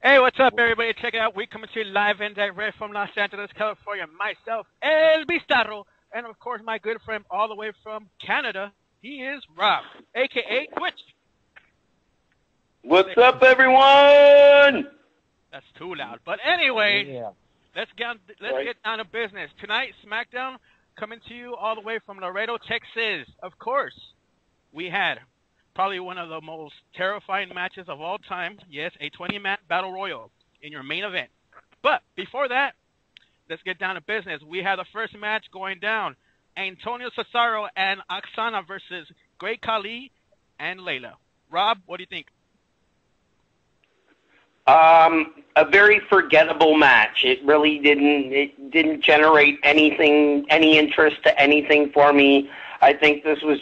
Hey, what's up, everybody? Check it out. We're coming to you live and direct from Los Angeles, California. Myself, BIZZARO, and of course, my good friend all the way from Canada. He is Rob, a.k.a. Twitch. What's up, everyone? That's too loud. But anyway, let's get down to business. Tonight, SmackDown coming to you all the way from Laredo, Texas. Of course, we had probably one of the most terrifying matches of all time. Yes, a 20-man battle royal in your main event. But before that, let's get down to business. We had the first match going down. Antonio Cesaro and Oksana versus Great Khali and Layla. Rob, what do you think? A very forgettable match. It really didn't generate anything, any interest to anything for me. I think this was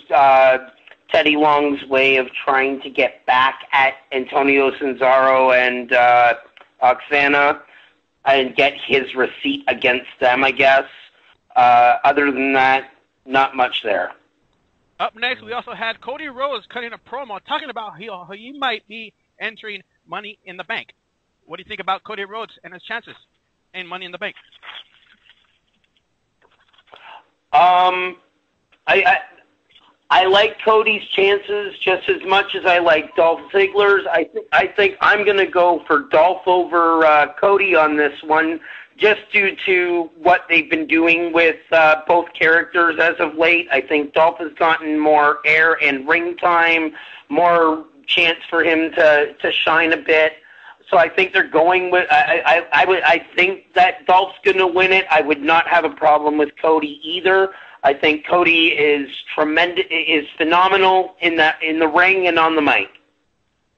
Teddy Long's way of trying to get back at Antonio Cesaro and Oksana and get his receipt against them, I guess. Other than that, not much there. Up next, we also had Cody Rhodes cutting a promo talking about how he might be entering Money in the Bank. What do you think about Cody Rhodes and his chances in Money in the Bank? I like Cody's chances just as much as I like Dolph Ziggler's. I think I'm going to go for Dolph over Cody on this one, just due to what they've been doing with both characters as of late. I think Dolph has gotten more air and ring time, more chance for him to shine a bit. So I think they're going with. I think that Dolph's going to win it. I would not have a problem with Cody either. I think Cody is tremendous, is phenomenal in the ring and on the mic.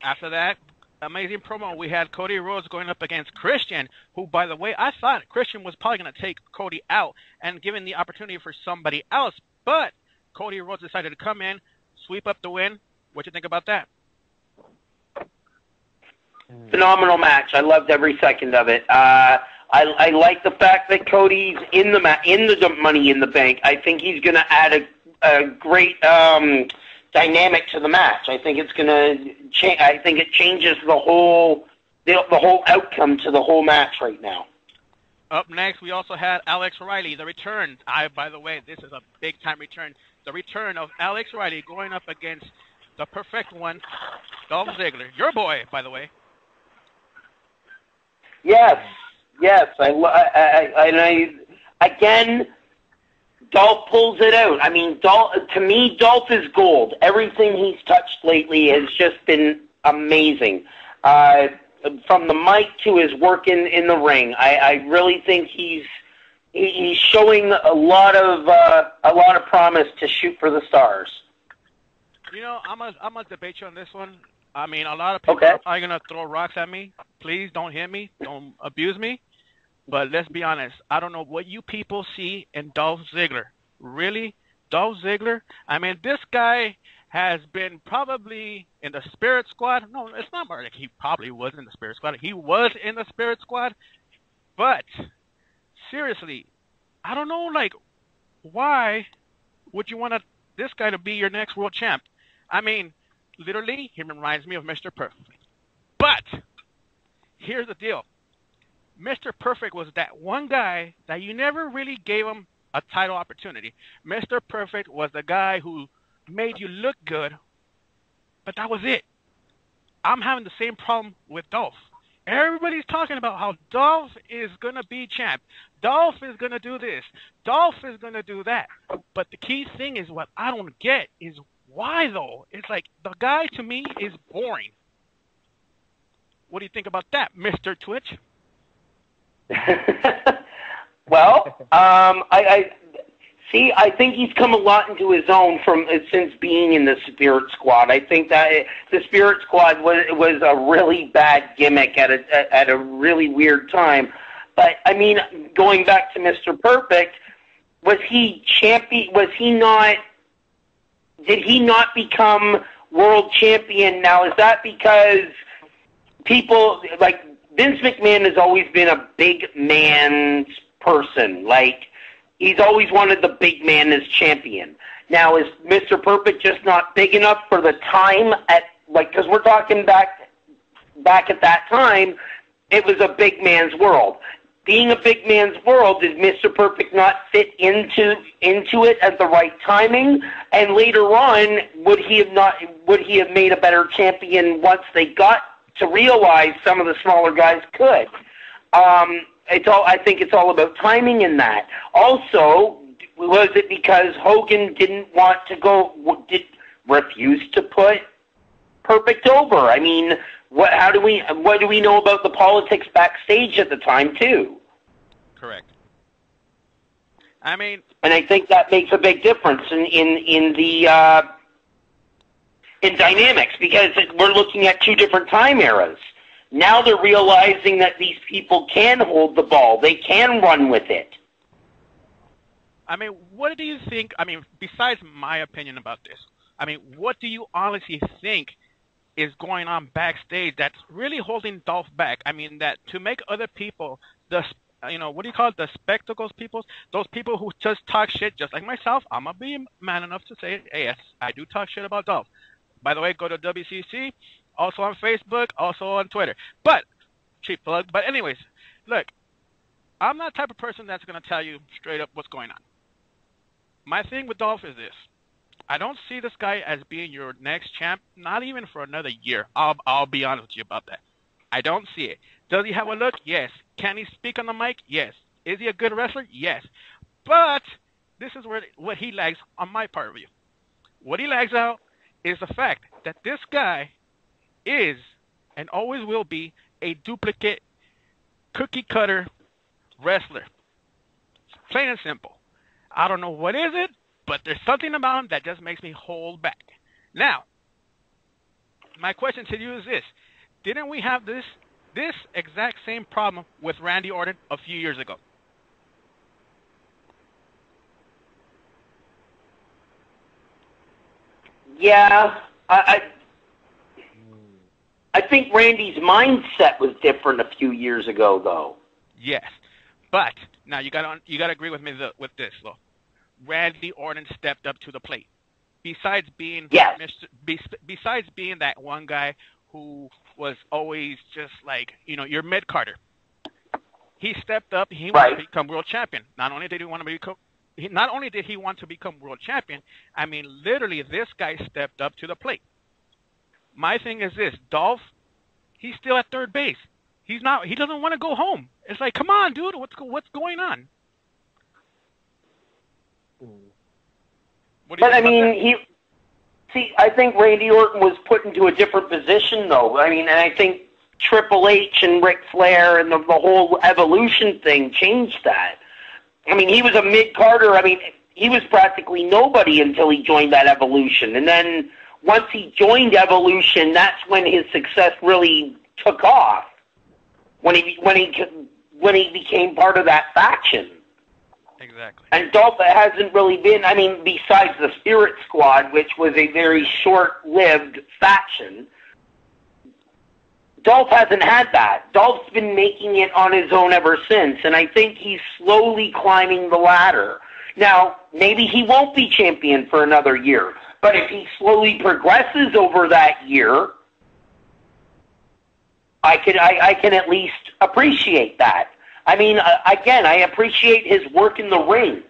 After that amazing promo, we had Cody Rhodes going up against Christian, who, by the way, I thought Christian was probably going to take Cody out and given the opportunity for somebody else, but Cody Rhodes decided to come in, sweep up the win. What do you think about that? Phenomenal match. I loved every second of it. I like the fact that Cody's in the Money in the Bank. I think he's going to add a great dynamic to the match. I think it's going to change. I think it changes the whole outcome to the whole match right now. Up next, we also had Alex Riley, the return. By the way, this is a big-time return. The return of Alex Riley going up against the perfect one, Dolph Ziggler. Your boy, by the way. Yes. Again, Dolph pulls it out. I mean, to me, Dolph is gold. Everything he's touched lately has just been amazing. From the mic to his work in the ring, I really think he's showing a lot of promise to shoot for the stars. You know, I'm gonna debate you on this one. I mean, a lot of people are probably going to throw rocks at me. Please don't hit me. Don't abuse me. But let's be honest. I don't know what you people see in Dolph Ziggler. Really? Dolph Ziggler? I mean, this guy has been probably in the Spirit Squad. No, it's not more like he probably was in the Spirit Squad. He was in the Spirit Squad. But, seriously, I don't know, like, why would you want this guy to be your next world champ? I mean, literally, he reminds me of Mr. Perfect. But here's the deal. Mr. Perfect was that one guy that you never really gave him a title opportunity. Mr. Perfect was the guy who made you look good, but that was it. I'm having the same problem with Dolph. Everybody's talking about how Dolph is going to be champ. Dolph is going to do this. Dolph is going to do that. But the key thing is what I don't get is why, though? It's like the guy, to me, is boring. What do you think about that, Mr. Twitch? Well, I think he's come a lot into his own since being in the Spirit Squad. I think that the Spirit Squad was a really bad gimmick at a really weird time. But, I mean, going back to Mr. Perfect, was he champion? Did he not become world champion? Now, is that because people, like, Vince McMahon has always been a big man's person. Like, he's always wanted the big man as champion. Now, is Mr. Perfect just not big enough for the time because we're talking back at that time, it was a big man's world. Being a big man's world, did Mr. Perfect not fit into it at the right timing? And later on, would he have made a better champion once they got to realize some of the smaller guys could? I think it's all about timing in that. Also, was it because Hogan didn't want to refuse to put Perfect over? I mean, what do we know about the politics backstage at the time too? Correct. I mean, and I think that makes a big difference in dynamics, because we're looking at two different time eras. Now they're realizing that these people can hold the ball. They can run with it. I mean, what do you think? I mean, besides my opinion about this, I mean, what do you honestly think is going on backstage that's really holding Dolph back? I mean, that to make other people, what do you call it, the spectacles people, those people who just talk shit, just like myself. I'm going to be man enough to say, hey, yes, I do talk shit about Dolph. By the way, go to WCC, also on Facebook, also on Twitter. But, cheap plug. But anyways, look, I'm not the type of person that's going to tell you straight up what's going on. My thing with Dolph is this. I don't see this guy as being your next champ, not even for another year. I'll be honest with you about that. I don't see it. Does he have a look? Yes. Can he speak on the mic? Yes. Is he a good wrestler? Yes. But this is what he lags on my part of view. What he lags out is the fact that this guy is and always will be a duplicate, cookie-cutter wrestler. Plain and simple. I don't know what is it, but there's something about him that just makes me hold back. Now, my question to you is this. Didn't we have this exact same problem with Randy Orton a few years ago? Yeah, I think Randy's mindset was different a few years ago, though. Yes, but now you got to agree with me with this, though. Randy Orton stepped up to the plate. Besides being besides being that one guy who was always just like, your mid-carder, he stepped up. He wanted to become world champion. Not only did he want to become world champion, I mean, literally, this guy stepped up to the plate. My thing is this: Dolph, he's still at third base. He doesn't want to go home. It's like, come on, dude, what's going on? But I mean, I think Randy Orton was put into a different position, though. I mean, and I think Triple H and Ric Flair and the whole evolution thing changed that. I mean, he was a mid-carder. I mean, he was practically nobody until he joined that evolution. And then once he joined evolution, that's when his success really took off. When he became part of that faction. Exactly. And Dolph hasn't really been, I mean, besides the Spirit Squad, which was a very short-lived faction, Dolph hasn't had that. Dolph's been making it on his own ever since, and I think he's slowly climbing the ladder. Now, maybe he won't be champion for another year, but if he slowly progresses over that year, I can at least appreciate that. I mean, again, I appreciate his work in the ring.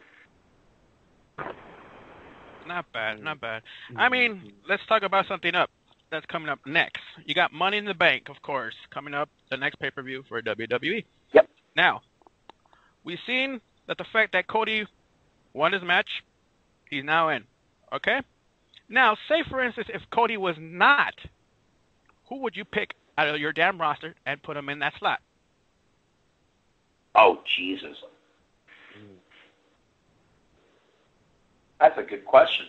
Not bad, not bad. I mean, let's talk about something that's coming up next. You got Money in the Bank, of course, coming up, the next pay-per-view for WWE. Yep. Now, we've seen that the fact that Cody won his match, he's now in. Okay? Now, say, for instance, if Cody was not, who would you pick out of your damn roster and put him in that slot? Oh, Jesus. That's a good question.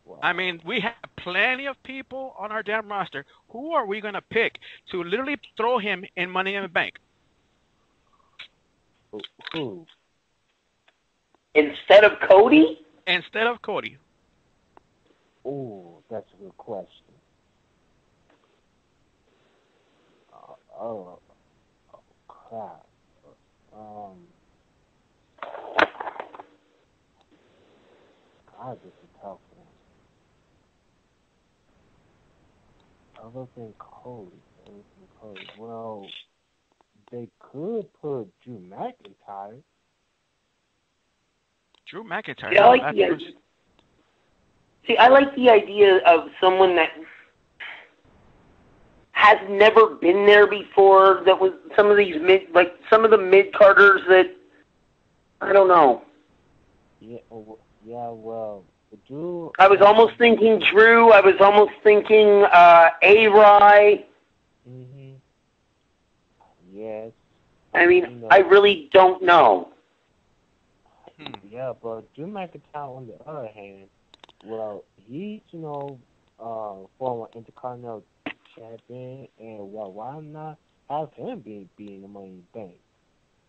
Wow. I mean, we have plenty of people on our damn roster. Who are we going to pick to literally throw him in Money in the Bank? Who? Instead of Cody? Instead of Cody. Oh, that's a good question. Oh, crap. God, this is a tough one. Other than Cody, Well, they could put Drew McIntyre. Drew McIntyre. Yeah, I like the idea of someone that has never been there before. That was some of these some of the mid-carders that I don't know. Yeah, well, Drew. I was almost thinking Drew. I was almost thinking A-Rye. Mm-hmm. Yes. I mean, I really don't know. Yeah, but Drew McIntyre, on the other hand, well, he's, former Intercontinental Champion, and why not have him be in the Money in the Bank?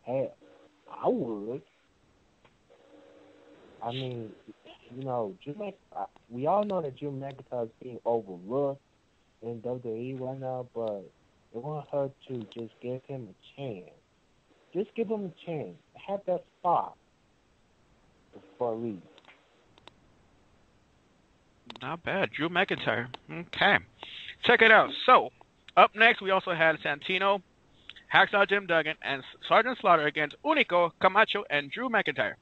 Hey, I would. I mean, we all know that Drew McIntyre is being overlooked in WWE right now, but it won't hurt to just give him a chance. Just give him a chance. Have that spot for a reason. Not bad. Drew McIntyre. Okay. Check it out. So, up next, we also had Santino, Hacksaw Jim Duggan, and Sergeant Slaughter against Único, Camacho, and Drew McIntyre.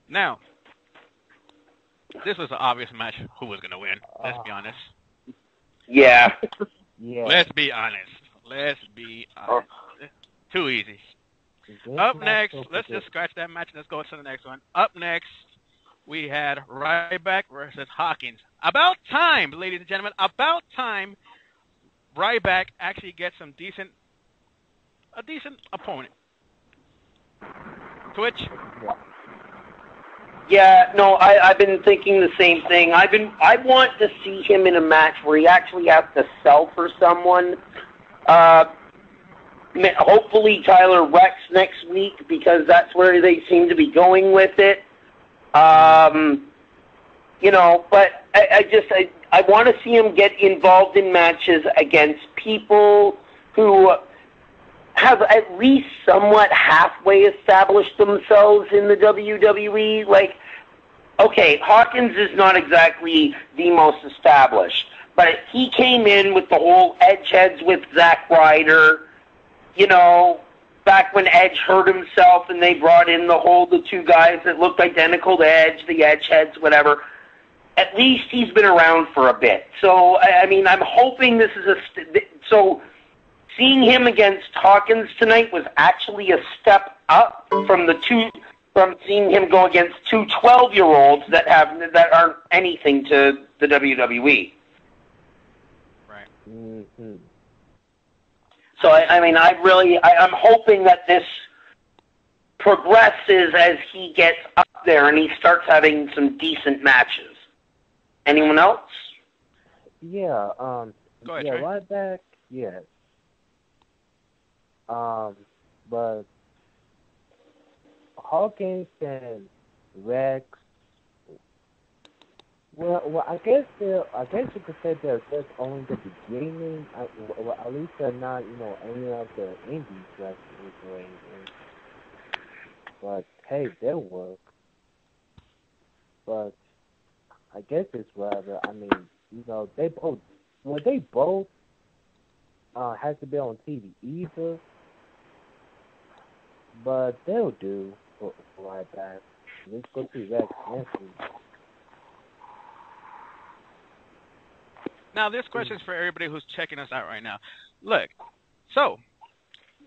Now, this was an obvious match. Who was going to win? Let's be honest. Yeah. Let's be honest. Too easy. Up next, let's just scratch that match and let's go to the next one. Up next, we had Ryback versus Hawkins. About time, ladies and gentlemen. About time Ryback actually gets a decent opponent. Twitch? Yeah, no, I've been thinking the same thing. I want to see him in a match where he actually has to sell for someone. Hopefully Tyler Rex next week, because that's where they seem to be going with it. But I want to see him get involved in matches against people who have at least somewhat halfway established themselves in the WWE. Like, okay, Hawkins is not exactly the most established, but he came in with the whole Edge heads with Zack Ryder, back when Edge hurt himself and they brought in the two guys that looked identical to Edge, the Edge heads, whatever. At least he's been around for a bit. So, I mean, I'm hoping this is so seeing him against Hawkins tonight was actually a step up from seeing him go against two 12-year-olds that aren't anything to the WWE. Right. Mm-hmm. So, I'm hoping that this progresses as he gets up there and he starts having some decent matches. Anyone else? Yeah, Go ahead, yeah, Ryback, yes. But Hawkins and Rex, well, I guess you could say they're just only the beginning. At least they're not, any of the indies wrestlers or anything. But hey, they'll work. But I guess it's rather. I mean, they both has to be on TV either. But they'll do for Ryback. Let's go see Rex next week. Now, this question is for everybody who's checking us out right now. Look, so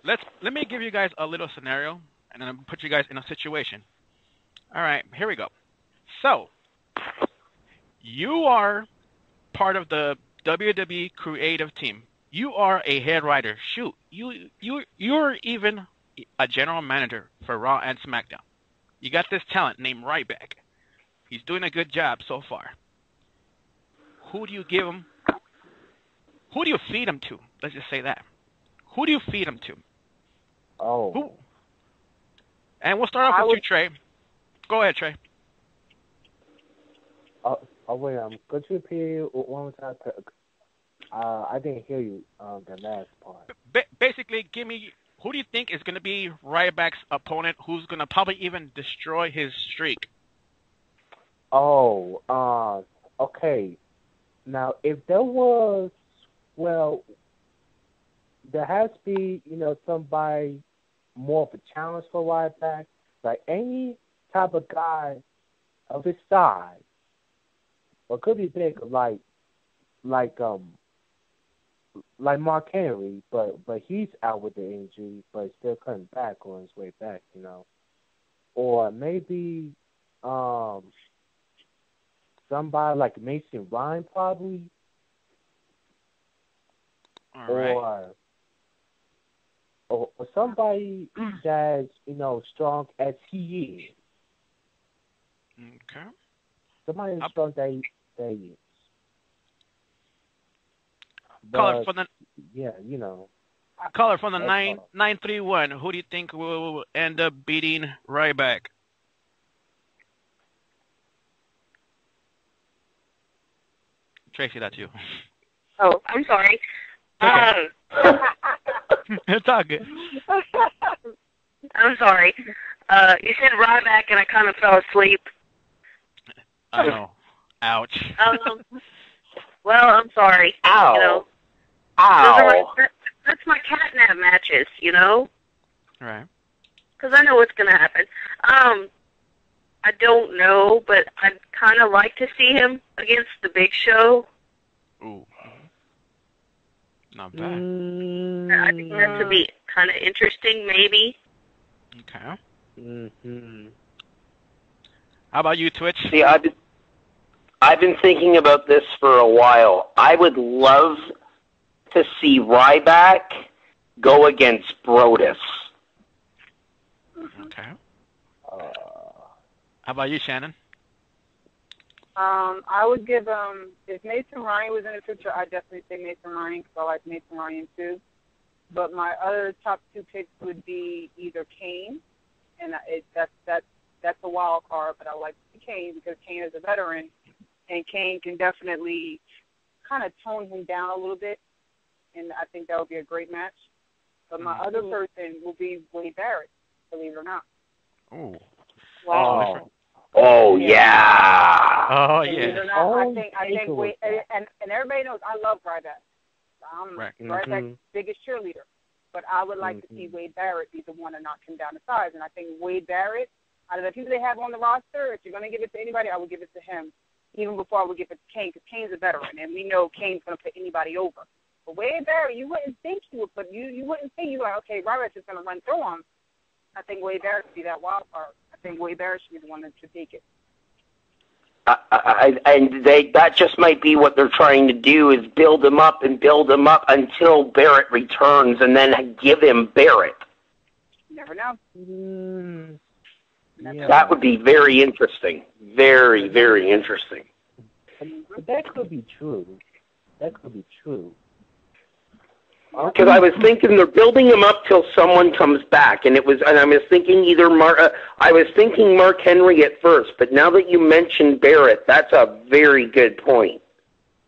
let me give you guys a little scenario, and then I'll put you guys in a situation. All right, here we go. So, you are part of the WWE creative team. You are a head writer. Shoot, you're even a general manager for Raw and SmackDown. You got this talent named Ryback. He's doing a good job so far. Who do you give him? Who do you feed him to? Let's just say that. Who do you feed him to? Oh. Who? And we'll start off with you, Trey. Go ahead, Trey. Wait, could you repeat one more time? I didn't hear you, the last part. Basically, give me, who do you think is going to be Ryback's opponent, who's going to probably even destroy his streak? Oh, okay. Now, if there was, well, there has to be, somebody more of a challenge for Ryback. Like any type of guy of his size, or could be big, like Mark Henry, but he's out with the injury, but still coming back on his way back, Or maybe somebody like Mason Ryan, probably. All right. Or somebody that's, strong as he is. Okay. Somebody as strong that he is. Caller from the Caller from the 931. Who do you think will end up beating Ryback? Tracy, that's you. Oh, I'm sorry. It's all good. I'm sorry. You said Ryback, and I kind of fell asleep. I know. Ouch. Well, I'm sorry. Ow. Ow. That's my catnap matches, Right. Because I know what's going to happen. I don't know, but I'd kind of like to see him against the Big Show. Ooh. Not bad. I think that could be kind of interesting, maybe. Okay. Mm-hmm. How about you, Twitch? See, I've been thinking about this for a while. I would love to see Ryback go against Brodus. Okay. How about you, Shannon? I would give if Mason Ryan was in the picture, I'd definitely say Mason Ryan because I like Mason Ryan too. But my other top two picks would be either Kane, and that's a wild card, but I like Kane because Kane is a veteran, and Kane can definitely kind of tone him down a little bit, and I think that would be a great match. But my other person will be Wade Barrett, believe it or not. Ooh. Wow. Oh yeah. Oh yeah. I think Wade, and everybody knows I love Ryback. I'm Ryback's biggest cheerleader. But I would like to see Wade Barrett be the one to knock him down to size. And I think Wade Barrett, out of the people they have on the roster, if you're going to give it to anybody, I would give it to him, even before I would give it to Kane, because Kane's a veteran, and we know Kane's going to put anybody over. But Wade Barrett, you wouldn't think he would put you wouldn't think you like, okay, Ryback's just going to run through him. I think Wade Barrett should be that wild card. I think Wade Barrett should be the one that should take it. That just might be what they're trying to do, is build him up until Barrett returns, and then give him Barrett. You never know. That would be very interesting. Very, very interesting. But that could be true. Because I was thinking they're building him up till someone comes back, and I was thinking I was thinking Mark Henry at first, but now that you mentioned Barrett, that's a very good point.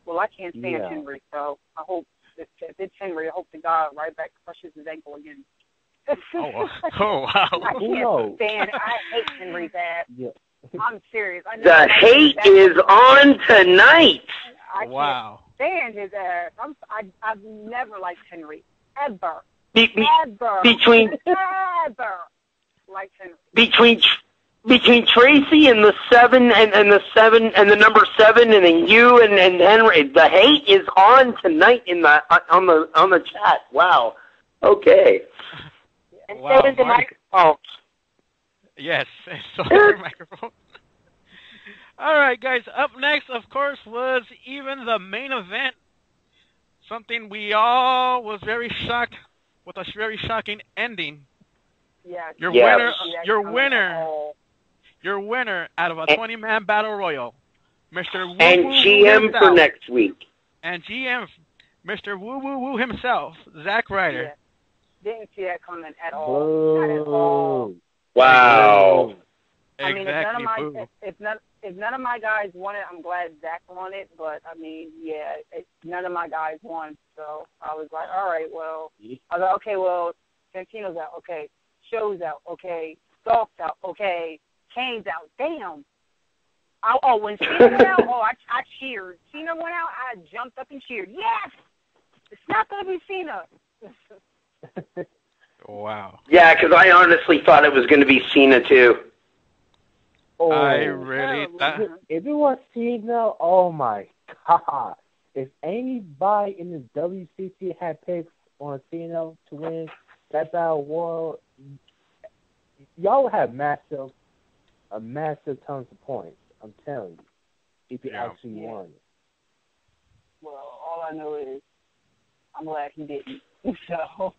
Well, I can't stand Henry, so I hope if it's Henry, I hope the guy Ryback crushes his ankle again. Wow! I can't stand. I hate Henry bad. Yeah. I'm serious. The hate is on tonight. I can't stand his ass. I've never liked Henry ever. Ever liked Henry. Between Tracy and the 7 and the number 7 and then you and Henry, the hate is on tonight on the chat. Wow. Okay. And so is the microphone. Yes, so is the microphone. All right, guys. Up next, of course, was even the main event. Something we all was very shocked with a very shocking ending. Yeah. Your winner out of a 20-man battle royal, Mr. Woo and Woo GM himself, for next week. And GM, Mr. Woo Woo Woo himself, Zack Ryder. Yeah. Didn't see that coming at all. Not at all. Wow. I mean, if none of my guys won it, I'm glad Zach won it. But I mean, none of my guys won. So I was like, all right, well, I was like, okay, well, Santino's out, okay, Show's out, okay, Dolph's out, okay, Kane's out. Damn. When Cena went out, I cheered. Cena went out, I jumped up and cheered. Yes, it's not gonna be Cena. Wow. Yeah, because I honestly thought it was going to be Cena too. Oh, I really thought. If it was Cena, oh my God! If anybody in the WCC had picks on Cena to win that battle royal, y'all would have a massive tons of points. I'm telling you, if you actually won it. Well, all I know is I'm glad he didn't. So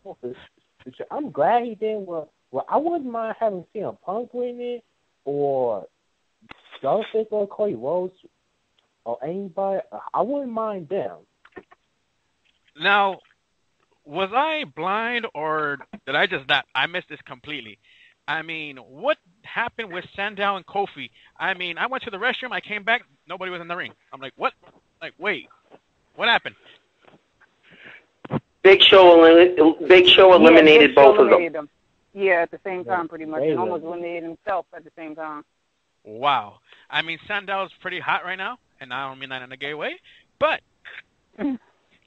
I'm glad he didn't. Well, I wouldn't mind having CM Punk win it, or Dolph Ziggler or Cody Rhodes, or anybody. I wouldn't mind them. Now, was I blind, or did I just not? I missed this completely. I mean, what happened with Sandow and Kofi? I mean, I went to the restroom, I came back, nobody was in the ring. I'm like, what? Like, wait, what happened? Big Show eliminated both of them. Yeah, at the same time, pretty much, and almost eliminated himself at the same time. Wow. I mean, Sandow's pretty hot right now, and I don't mean that in a gay way, but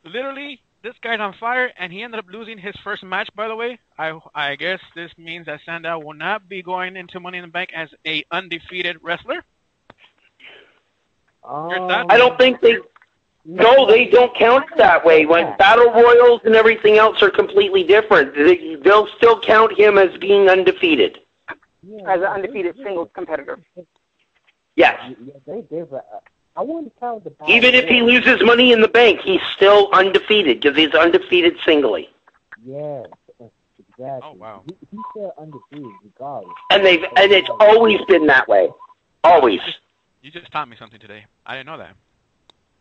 literally, this guy's on fire, and he ended up losing his first match, by the way. I guess this means that Sandow will not be going into Money in the Bank as a undefeated wrestler. Your thoughts? I don't think they... No, they don't count that way. When Battle Royals and everything else are completely different. They'll still count him as being undefeated. As an undefeated singles competitor. Yes. I wouldn't count the battle. Even if he loses Money in the Bank, he's still undefeated because he's undefeated singly. Yes, exactly. Oh, wow. He's still undefeated regardless. And it's always been that way. Always. You just taught me something today. I didn't know that.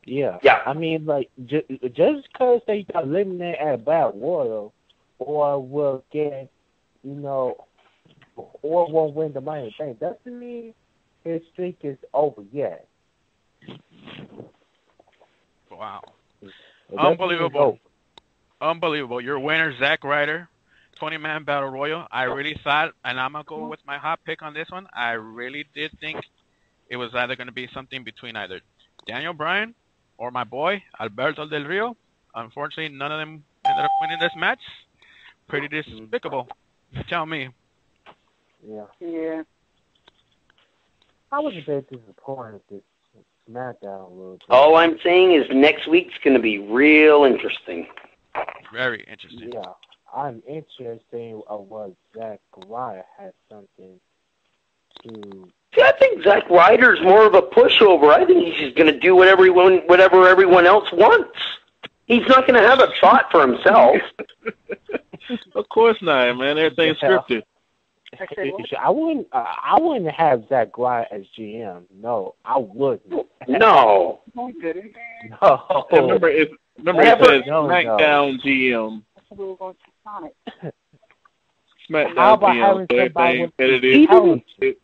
Yeah. Yeah. I mean, like, just because they got eliminated at Battle Royal, or will get, or won't win the Money in the Bank, doesn't mean his streak is over yet. Wow. Unbelievable. Unbelievable. Your winner, Zack Ryder, 20-man Battle Royal. I really thought, and I'm going to go with my hot pick on this one, I really did think it was either going to be something between either Daniel Bryan or my boy, Alberto Del Rio. Unfortunately, none of them ended up winning this match. Pretty despicable. You tell me. Yeah. I was a bit disappointed with SmackDown a little bit. All I'm saying is next week's going to be real interesting. Very interesting. Yeah. I'm interested in what Zack Ryder has something to... See, I think Zack Ryder's more of a pushover. I think he's just going to do whatever everyone else wants. He's not going to have a thought for himself. Of course not, man. Everything's scripted. I wouldn't have Zack Ryder as GM. No, I wouldn't. No. No. Remember, it says SmackDown GM. SmackDown How about GM. having somebody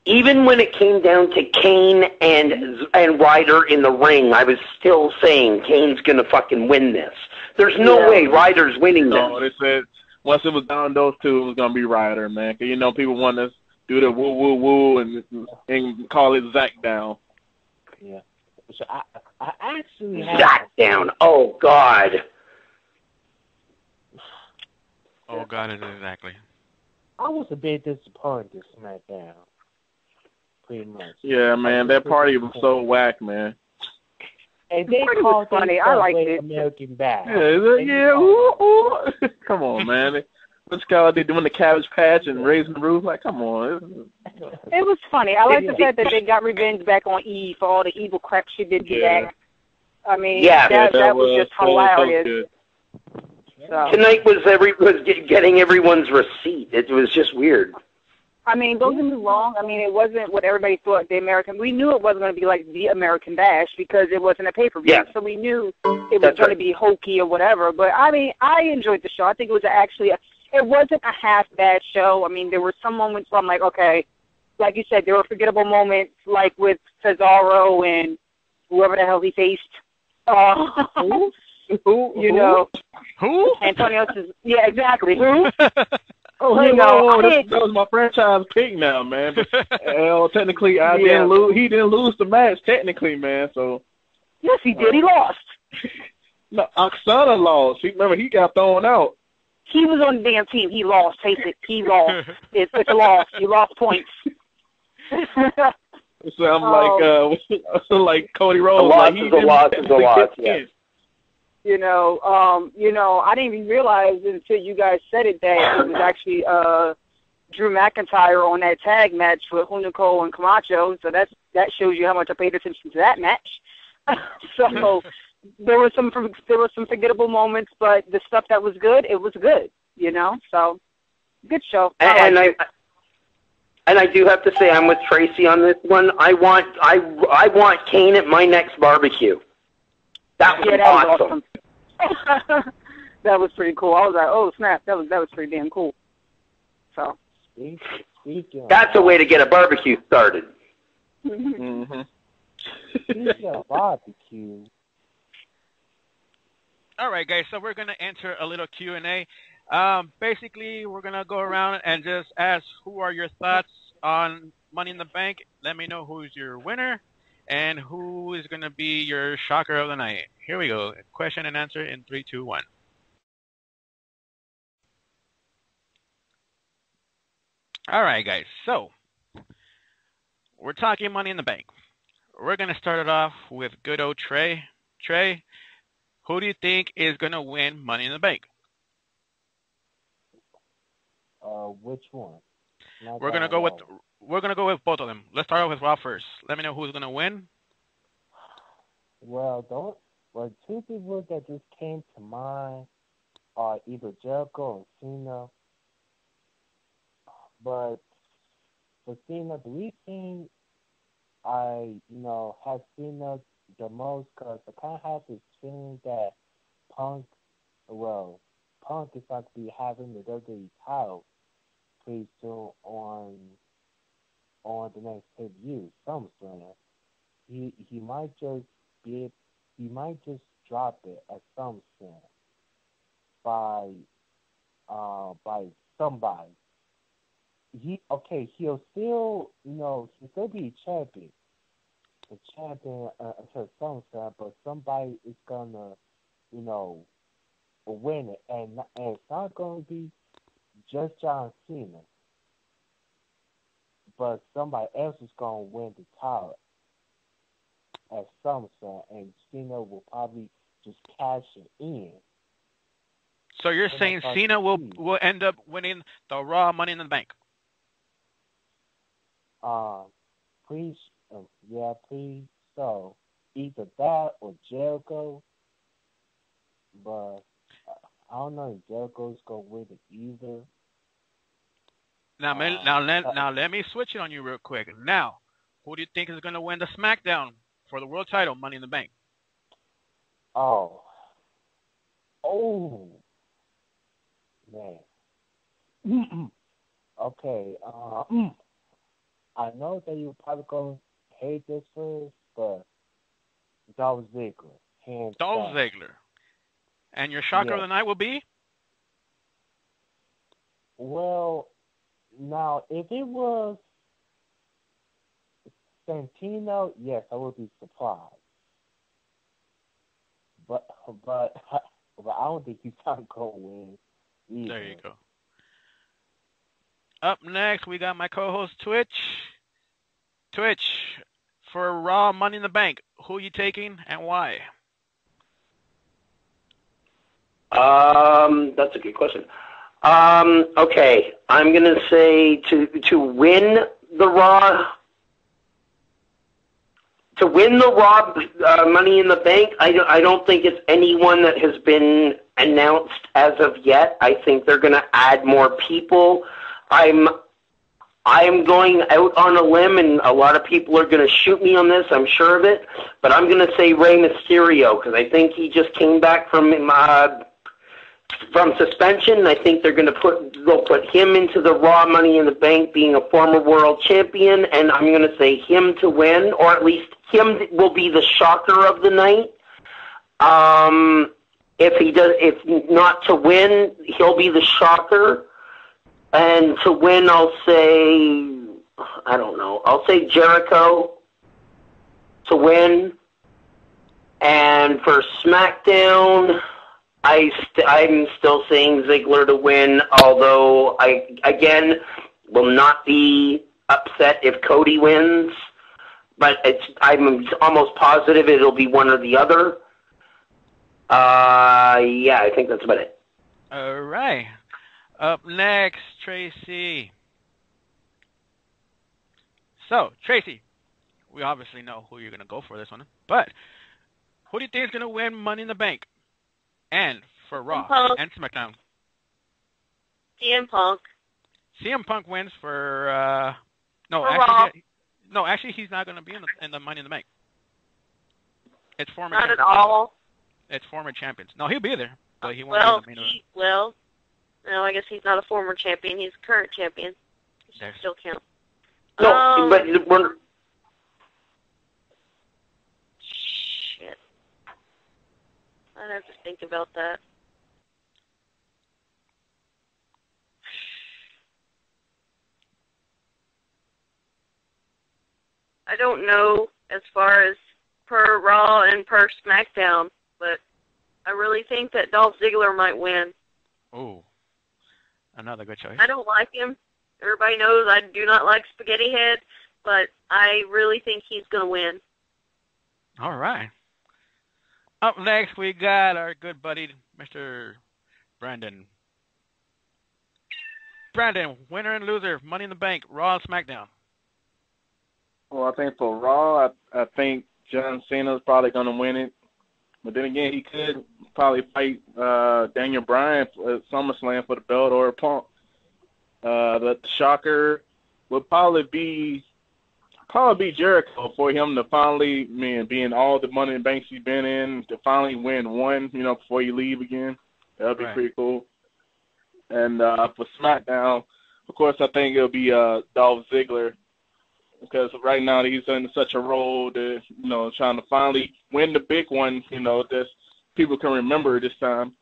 Even when it came down to Kane and Ryder in the ring, I was still saying Kane's going to fucking win this. There's no way Ryder's winning this. No, they said once it was down those two, it was going to be Ryder, man. Because, people want to do the woo-woo-woo and call it Zack down. Yeah. So I actually Zack down. Oh, God. Oh, God, exactly. I was a bit disappointed in SmackDown. Pretty much. Yeah, man, that party was so whack, man. And they called funny. I liked it. American Bash. Yeah. Ooh. Come on, man. What's called they doing the Cabbage Patch and raising the roof? Like, come on. It was funny. I like the fact that they got revenge back on Eve for all the evil crap she did to that. I mean, that was just hilarious. So. Tonight was getting everyone's receipt. It was just weird. I mean, don't get me wrong. I mean, it wasn't what everybody thought the American. We knew it wasn't going to be like the American Bash because it wasn't a pay-per-view. Yeah. So we knew it was going to be hokey or whatever. But I mean, I enjoyed the show. I think it was it wasn't a half bad show. I mean, there were some moments where I'm like, okay, like you said, there were forgettable moments, like with Cesaro and whoever the hell he faced. Who? Antonio says, yeah, exactly. Who? That was my franchise pick now, man. But, technically, didn't lose. He didn't lose the match, technically, man. So. Yes, he did. He lost. No, Oksana lost. Remember, he got thrown out. He was on the damn team. He lost. Face it. He lost. It's a loss. You lost points. So I'm like Cody Rhodes. A loss is a loss is a loss. Yeah. You know, I didn't even realize until you guys said it that it was actually Drew McIntyre on that tag match with Hunico and Camacho. So that shows you how much I paid attention to that match. So there were some forgettable moments, but the stuff that was good, it was good. You know, so good show. And I do have to say I'm with Tracy on this one. I want Kane at my next barbecue. That was awesome. That was pretty cool. I was like, oh snap, that was pretty damn cool. So that's a way to get a barbecue started. Mm-hmm. Speaking of barbecue. All right, guys. So we're gonna enter a little Q&A. Basically, we're gonna go around and just ask who are your thoughts on Money in the Bank. Let me know who's your winner and who is gonna be your shocker of the night. Here we go. Question and answer in 3, 2, 1. All right, guys. So we're talking Money in the Bank. We're gonna start it off with good old Trey. Trey, who do you think is gonna win Money in the Bank? Which one? We're gonna go with both of them. Let's start off with Rob first. Let me know who's gonna win. Well, two people that just came to mind are either Jericho or Cena. But for Cena, the reason I have Cena the most, because I kind of have this feeling that Punk is going to be having the WWE title pretty soon on the next pay-per-view, SummerSlam. He might just drop it at SummerSlam by somebody. He'll still be champion. The champion until SummerSlam, but somebody is gonna, win it, and it's not gonna be just John Cena, but somebody else is gonna win the title at SummerSlam, and Cena will probably just cash it in. So you're saying Cena will end up winning the Raw Money in the Bank? Please. So either that or Jericho, but I don't know if Jericho's gonna win it either. Now let me switch it on you real quick. Now, who do you think is gonna win the SmackDown for the world title, Money in the Bank? Oh, man. Okay. I know that you're probably gonna hate this first, but Dolph Ziggler. Dolph Ziggler. And your shocker of the night will be? Well, now, if it was Santino, yes, I would be surprised. But I don't think he's not going to win either. There you go. Up next, we got my co-host, Twitch. Twitch, for Raw Money in the Bank, who are you taking and why? That's a good question. Okay, I'm gonna say to win the Raw Money in the Bank. I don't think it's anyone that has been announced as of yet. I think they're gonna add more people. I am going out on a limb, and a lot of people are going to shoot me on this, I'm sure of it, but I'm going to say Rey Mysterio, because I think he just came back from suspension. I think they'll put him into the Raw Money in the Bank, being a former world champion, and I'm going to say him to win, or at least him will be the shocker of the night. If not to win, he'll be the shocker. And to win, I'll say Jericho to win. And for SmackDown, I'm still saying Ziggler to win, although I, again, will not be upset if Cody wins. But I'm almost positive it'll be one or the other. Yeah, I think that's about it. All right. Up next, Tracy. So, Tracy, we obviously know who you're going to go for this one. But who do you think is going to win Money in the Bank? And for Raw and SmackDown? CM Punk. CM Punk wins for Raw. Actually, he's not going to be in the Money in the Bank. It's former. Not at all. It's former champions. No, he'll be there, but he won't be in the main event. Well, no, I guess he's not a former champion. He's a current champion. He should still count. No, but we're... Shit. I'd have to think about that. I don't know as far as per Raw and per SmackDown, but I really think that Dolph Ziggler might win. Oh, another good choice. I don't like him. Everybody knows I do not like Spaghetti Head, but I really think he's going to win. All right. Up next, we got our good buddy, Mr. Brandon. Brandon, winner and loser, Money in the Bank, Raw and SmackDown. Well, I think for Raw, I think John Cena's probably going to win it. But then again, he could probably fight Daniel Bryan at SummerSlam for the belt or Punk. The shocker would probably be Jericho for him to finally, being all the Money in the Banks he's been in, to finally win one, before you leave again. That would be pretty cool. And for SmackDown, of course, I think it'll be Dolph Ziggler, because right now he's in such a role that, trying to finally win the big one, that people can remember this time.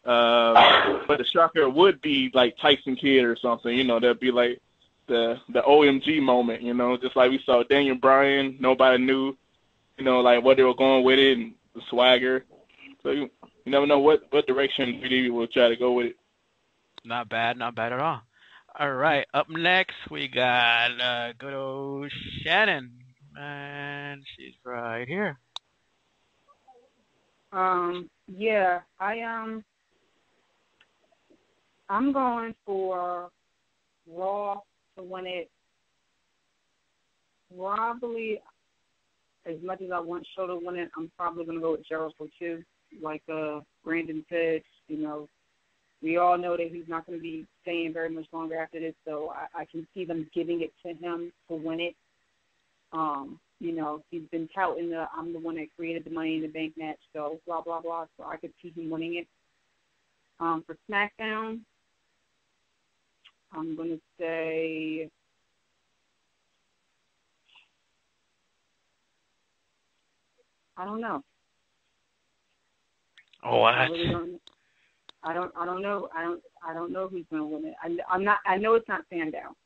But the shocker would be like Tyson Kidd or something, that'd be like the OMG moment, just like we saw Daniel Bryan, nobody knew, like what they were going with it and the swagger. So you never know what direction we will try to go with it. Not bad at all. All right, up next we got good old Shannon, and she's right here. Yeah, I'm going for Raw to win it. Probably, as much as I want Show to win it, I'm probably going to go with Jericho too. Like Brandon said, we all know that he's not going to be staying very much longer after this, so I can see them giving it to him to win it. He's been touting I'm the one that created the Money in the Bank match, so blah, blah, blah, so I could see him winning it. For SmackDown, I'm going to say I don't know. Oh, I really don't. I don't know. I don't know who's going to win it. I know it's not Sandow.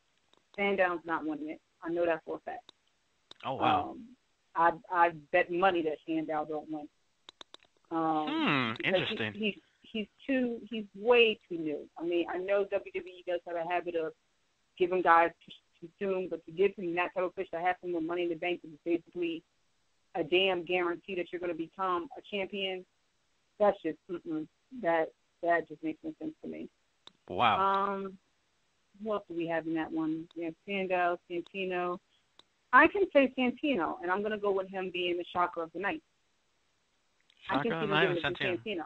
Sandow's not winning it. I know that for a fact. Oh wow. I bet money that Sandow don't win. Interesting. He's way too new. I mean, I know WWE does have a habit of giving guys too soon, but to give him that type of push to have him with Money in the Bank is basically a damn guarantee that you're going to become a champion. That's just that just makes no sense to me. Wow. What else do we have in that one? We have Sandow, Santino. I can say Santino, and I'm going to go with him being the shocker of the night. Shocker of the night with Santino.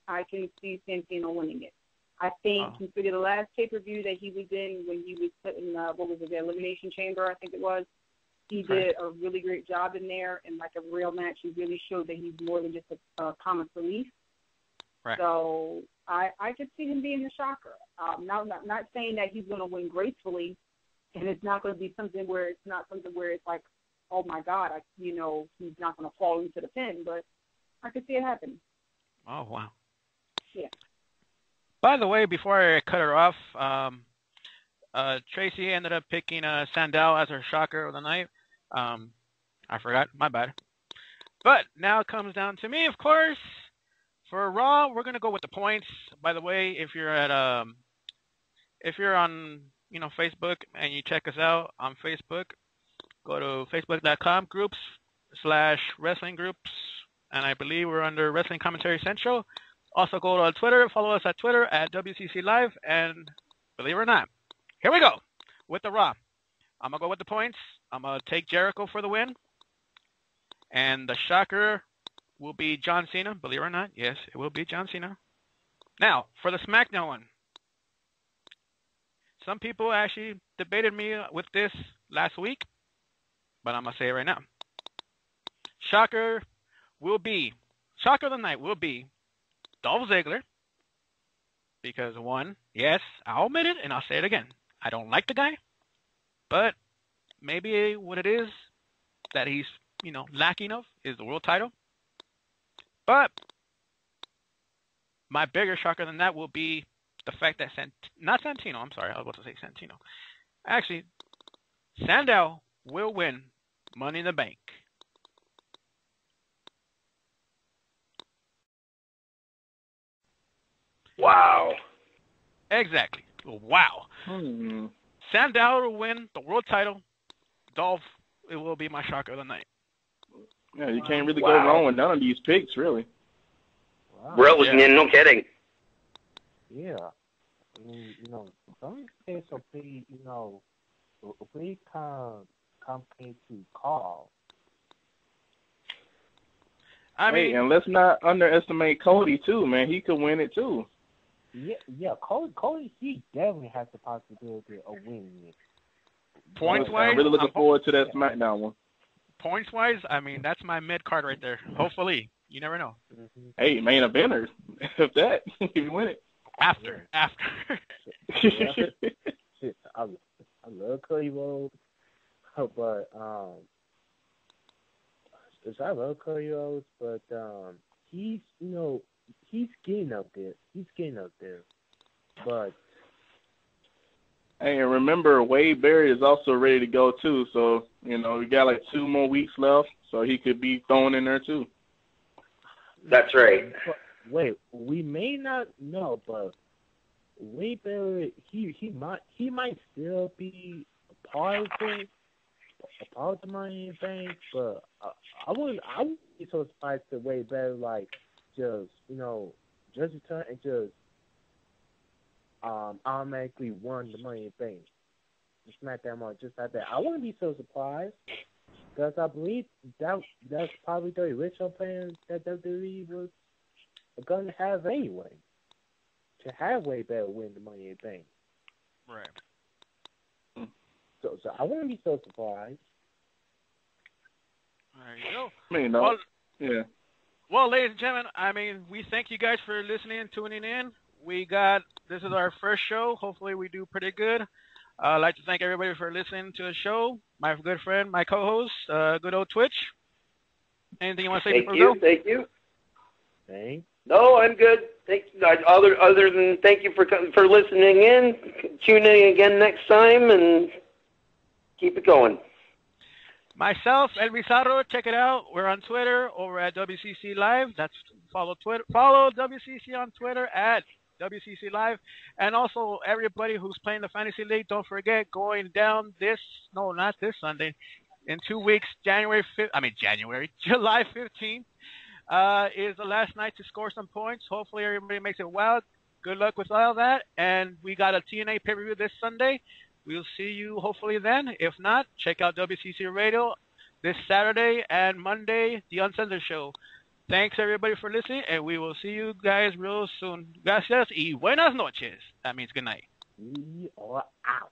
I can see Santino winning it. I think, consider the last pay-per-view that he was in when he was put in, the Elimination Chamber, I think it was. He did a really great job in there, and like a real match, he really showed that he's more than just a comic relief. Right. So I could see him being the shocker. Not saying that he's going to win gracefully, and it's not going to be something where it's like, oh my God, he's not going to fall into the pin, but I could see it happen. Oh wow. Yeah. By the way, before I cut her off, Tracy ended up picking Sandow as her shocker of the night. I forgot. My bad. But now it comes down to me, of course. For Raw, we're gonna go with the points. By the way, if you're on Facebook and you check us out on Facebook, go to facebook.com/wrestling groups, and I believe we're under Wrestling Commentary Central. Also go to Twitter, follow us at Twitter at WCC Live, and believe it or not, here we go with the Raw. I'm gonna go with the points. I'm gonna take Jericho for the win, and the shocker will be John Cena. Believe it or not, yes, it will be John Cena. Now for the SmackDown one. Some people actually debated me with this last week, but I'm going to say it right now. Shocker of the night will be Dolph Ziggler. Because one, yes, I'll admit it, and I'll say it again. I don't like the guy, but maybe what it is that he's, lacking of is the world title. But my bigger shocker than that will be the fact that not Santino, I'm sorry, I was about to say Santino. Actually, Sandow will win Money in the Bank. Wow. Exactly. Wow. Sandow will win the world title. Dolph, it will be my shocker of the night. Yeah, you can't really go wrong with none of these picks, really. Wow. Really? Yeah. No kidding. Yeah. I mean, some picks are pretty, pretty complicated to call. Hey, and let's not underestimate Cody, too, man. He could win it, too. Yeah, Cody, he definitely has the possibility of winning it. Points-wise, I'm really looking forward to that SmackDown one. Points-wise, I mean, that's my mid-card right there. Hopefully. You never know. Hey, main eventer. If that, if you win it. After. Shit, I love Cody Rhodes, but I love Cody Rhodes, but he's getting up there. But hey, and remember, Wade Barrett is also ready to go too. So we got like 2 more weeks left, so he could be thrown in there too. That's right. Wait, we may not know, but Wade Barrett, he might still be a part of the Money in the Bank, but I wouldn't be so surprised that Wade Barrett just return and just automatically won the Money in the Bank. Just not that much, just like that. I wouldn't be so surprised. Because I believe that's probably the original plan that WWE was going to have anyway. To have Wade Barrett win the Money in the Bank. Right. So I wouldn't be so surprised. There you go. Yeah. Well, ladies and gentlemen, I mean, we thank you guys for listening and tuning in. This is our first show. Hopefully we do pretty good. I'd like to thank everybody for listening to the show. My good friend, my co-host, good old Twitch. Anything you want to say before we go? Thank you. Thanks. No, I'm good. Thank you. Other than thank you for listening in. Tune in again next time and keep it going. Myself, El BIZZARO, check it out. We're on Twitter over at WCC Live. Follow WCC on Twitter at WCC Live. And also everybody who's playing the Fantasy League, don't forget, going down not this Sunday, in 2 weeks, July 15th, is the last night to score some points. Hopefully everybody makes it wild. Good luck with all that. And we got a TNA pay-per-view this Sunday. We'll see you hopefully then. If not, check out WCC Radio this Saturday and Monday, The Uncensored Show. Thanks, everybody, for listening, and we will see you guys real soon. Gracias y buenas noches. That means good night. We are out.